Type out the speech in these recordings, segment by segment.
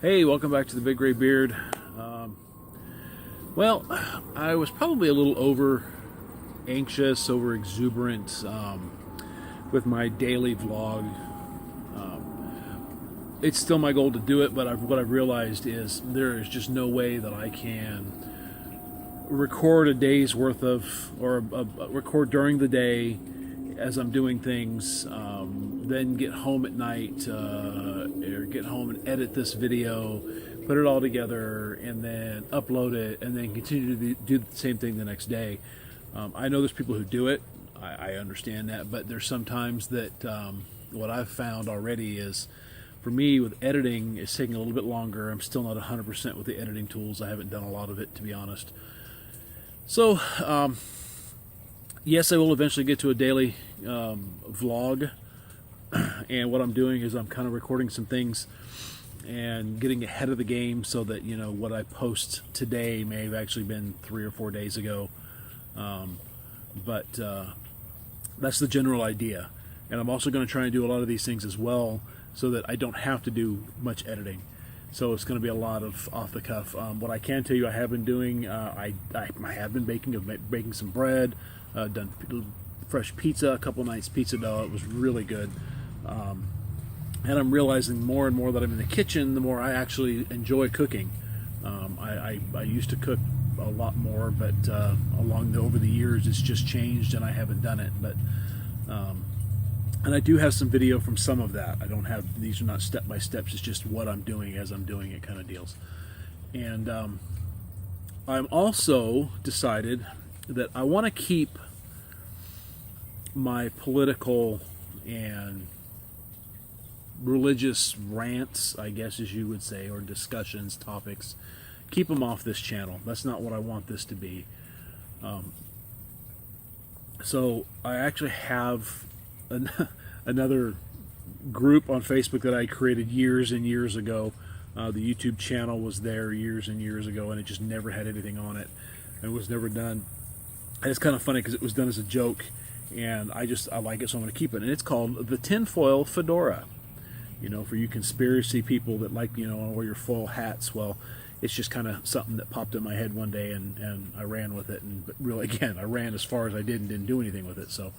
Hey, welcome back to the Big Gray Beard. Well, I was probably a little over anxious, over exuberant with my daily vlog. It's still my goal to do it, but what I've realized is there is just no way that I can record a day's worth of, or record during the day as I'm doing things, then get home at night, or get home and edit this video, put it all together, and then upload it, and then continue to do the same thing the next day. I know there's people who do it. I understand that, but there's sometimes that what I've found already is, for me, with editing, it's taking a little bit longer. I'm still not 100% with the editing tools. I haven't done a lot of it, to be honest. So, yes, I will eventually get to a daily vlog, and what I'm doing is I'm kind of recording some things and getting ahead of the game so that, you know, what I post today may have actually been 3 or 4 days ago. But that's the general idea. And I'm also going to try and do a lot of these things as well so that I don't have to do much editing. So it's going to be a lot of off the cuff. What I can tell you I have been doing, I have been baking some bread, done fresh pizza, a couple nights pizza dough. It was really good. And I'm realizing more and more that I'm in the kitchen, the more I actually enjoy cooking. I used to cook a lot more, but over the years it's just changed and I haven't done it. But and I do have some video from some of that. I don't have, these are not step by steps, it's just what I'm doing as I'm doing it kind of deals. And I'm also decided that I want to keep my political and religious rants, I guess as you would say, or discussions, topics, keep them off this channel. That's not what I want this to be. So I actually have another group on Facebook that I created years and years ago. The YouTube channel was there years and years ago, and it just never had anything on it. It was never done. And it's kind of funny because it was done as a joke, and I like it, so I'm going to keep it. And it's called the Tinfoil Fedora. You know, for you conspiracy people that like, you know, wear your foil hats. Well, it's just kind of something that popped in my head one day, and I ran with it. And but really, again, I ran as far as I did and didn't do anything with it. So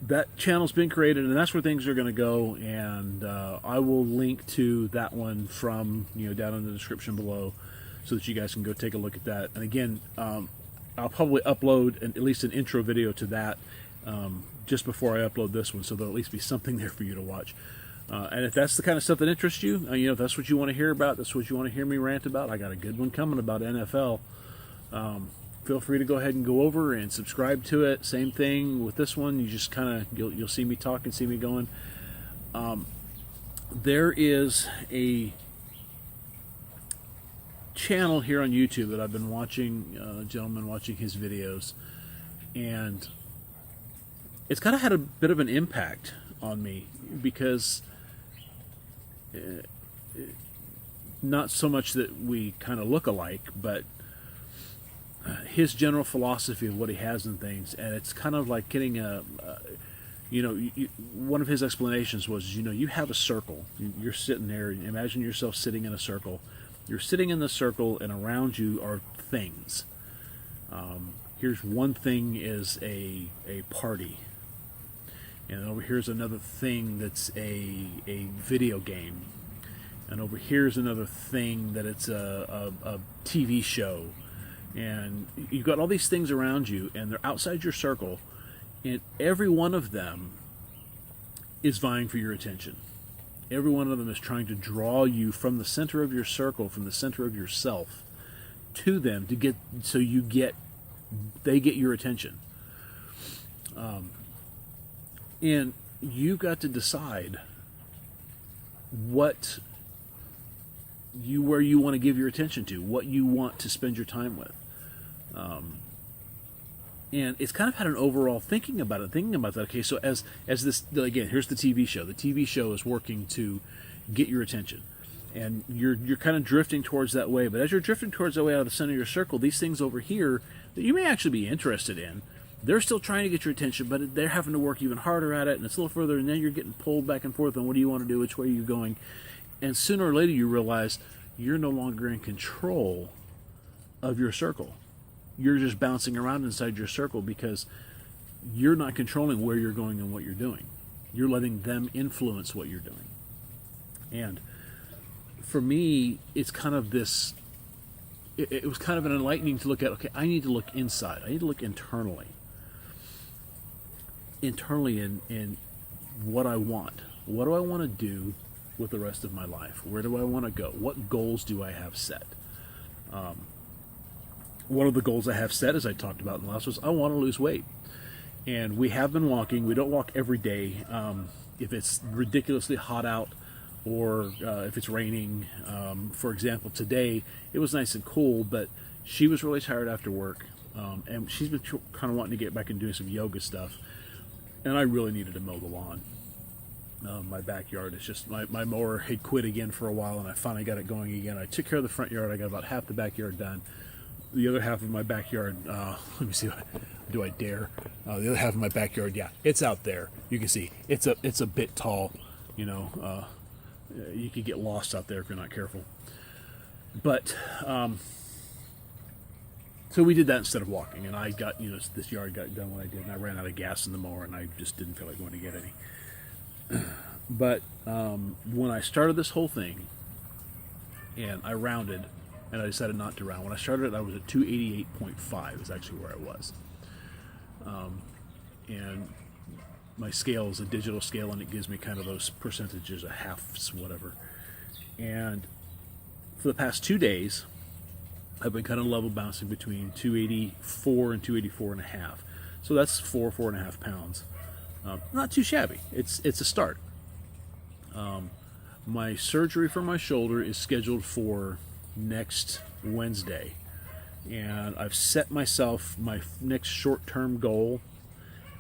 that channel's been created, and that's where things are going to go. And I will link to that one from, you know, down in the description below, so that you guys can go take a look at that. And again, I'll probably upload at least an intro video to that just before I upload this one, so there'll at least be something there for you to watch. And if that's the kind of stuff that interests you, you know, if that's what you want to hear about, that's what you want to hear me rant about, I got a good one coming about NFL. Feel free to go ahead and go over and subscribe to it. Same thing with this one. You just kind of, you'll see me talk and see me going. There is a channel here on YouTube that I've been watching, a gentleman watching his videos, and it's kind of had a bit of an impact on me because not so much that we kind of look alike, but his general philosophy of what he has in things. And it's kind of like getting you know, one of his explanations was, you know, you have a circle, you're sitting there, imagine yourself sitting in a circle. You're sitting in the circle, and around you are things. Here's one thing is a party, and over here's another thing that's a video game, and over here's another thing that it's a TV show. And you've got all these things around you, and they're outside your circle, and every one of them is vying for your attention. Every one of them is trying to draw you from the center of your circle, from the center of yourself, to them to get, so they get your attention. And you've got to decide where you want to give your attention to, what you want to spend your time with. And it's kind of had an overall thinking about that. Okay, so as this, again, here's the TV show. The TV show is working to get your attention, and you're kind of drifting towards that way. But as you're drifting towards that way out of the center of your circle, these things over here that you may actually be interested in, they're still trying to get your attention, but they're having to work even harder at it, and it's a little further, and then you're getting pulled back and forth on what do you want to do, which way are you going. And sooner or later you realize you're no longer in control of your circle. You're just bouncing around inside your circle because you're not controlling where you're going and what you're doing. You're letting them influence what you're doing. And for me, it's kind of this, it was kind of an enlightening to look at, okay, I need to look inside. I need to look internally. Internally in what I want. What do I want to do with the rest of my life? Where do I want to go? What goals do I have set? One of the goals I have set, as I talked about in the last, was I want to lose weight. And we have been walking. We don't walk every day. If it's ridiculously hot out or if it's raining. For example, today it was nice and cool, but she was really tired after work. And she's been kind of wanting to get back and doing some yoga stuff. And I really needed to mow the lawn. My backyard, it's just, my mower had quit again for a while, and I finally got it going again. I took care of the front yard. I got about half the backyard done. The other half of my backyard, let me see, do I dare? The other half of my backyard, yeah, it's out there. You can see, it's a bit tall, you know. You could get lost out there if you're not careful. But, so we did that instead of walking, and I got, this yard got done when I did, and I ran out of gas in the mower, and I just didn't feel like going to get any. But when I started this whole thing, and I rounded, and I decided not to round. When I started it, I was at 288.5 is actually where I was. And my scale is a digital scale, and it gives me kind of those percentages, a halves, whatever. And for the past 2 days, I've been kind of level bouncing between 284 and 284.5. So that's 4.5 pounds. Not too shabby. It's a start. My surgery for my shoulder is scheduled for next Wednesday, and I've set myself, my next short-term goal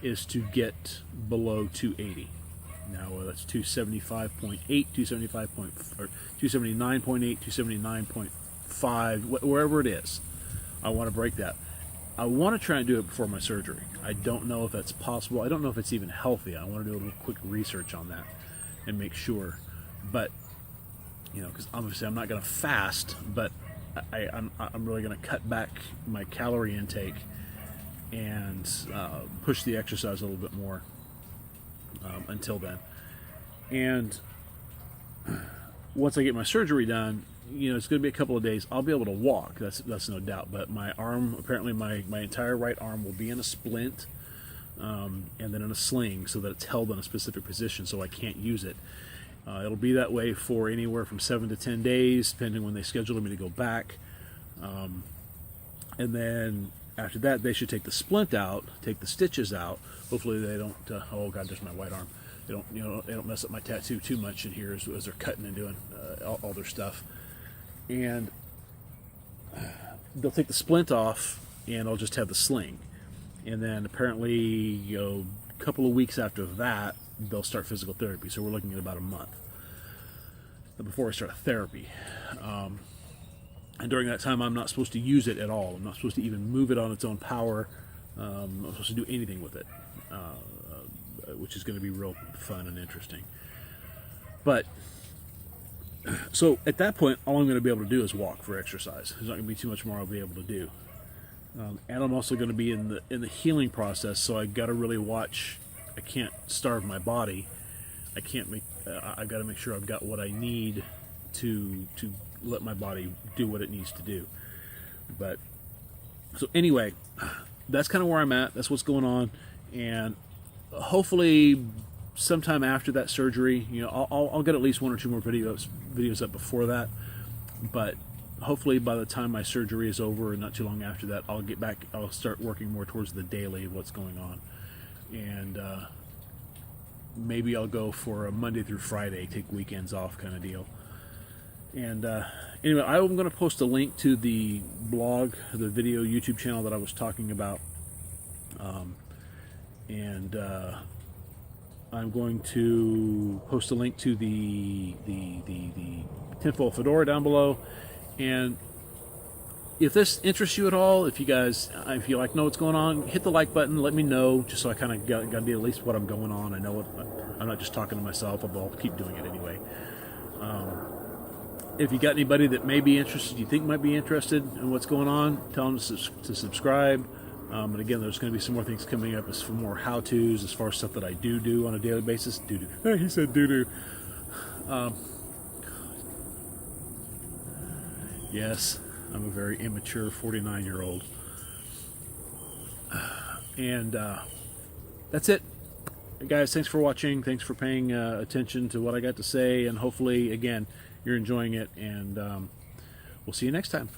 is to get below 280. Now that's 275.8, 279.8, 279.5, wherever it is. I want to break that. I want to try and do it before my surgery. I don't know if that's possible. I don't know if it's even healthy. I want to do a little quick research on that and make sure. But, because obviously I'm not going to fast, but I'm really going to cut back my calorie intake and push the exercise a little bit more until then. And once I get my surgery done, it's going to be a couple of days. I'll be able to walk. That's no doubt. But my arm, apparently my entire right arm will be in a splint and then in a sling so that it's held in a specific position so I can't use it. It'll be that way for anywhere from 7 to 10 days, depending when they schedule me to go back. And then after that, they should take the splint out, take the stitches out. Hopefully they don't, oh God, there's my white arm. They don't mess up my tattoo too much in here as they're cutting and doing all their stuff. And they'll take the splint off, and I'll just have the sling. And then apparently, a couple of weeks after that, they'll start physical therapy. So we're looking at about a month before I start therapy. And during that time, I'm not supposed to use it at all. I'm not supposed to even move it on its own power. I'm not supposed to do anything with it, which is going to be real fun and interesting. But so at that point, all I'm going to be able to do is walk for exercise. There's not going to be too much more I'll be able to do. And I'm also going to be in the healing process, so I got to really watch. I can't starve my body. I've got to make sure I've got what I need to let my body do what it needs to do. But so anyway, that's kind of where I'm at. That's what's going on, and hopefully sometime after that surgery, I'll get at least 1 or 2 more videos up before that. But hopefully by the time my surgery is over and not too long after that, I'll get back. I'll start working more towards the daily of what's going on, and maybe I'll go for a Monday through Friday, take weekends off kind of deal. And anyway, I'm going to post a link to the blog, the video YouTube channel that I was talking about, and I'm going to post a link to the tinfoil fedora down below. And if this interests you at all, if you like know what's going on, hit the like button. Let me know, just so I kind of got to at least what I'm going on. I know I'm not just talking to myself, but I'll keep doing it anyway. If you got anybody that may be interested, you think might be interested in what's going on, tell them to subscribe. And again, there's going to be some more things coming up as for more how-tos, as far as stuff that I do on a daily basis. He said doo-doo. Yes, I'm a very immature 49-year-old. And that's it. Guys, thanks for watching. Thanks for paying attention to what I got to say. And hopefully, again, you're enjoying it. And we'll see you next time.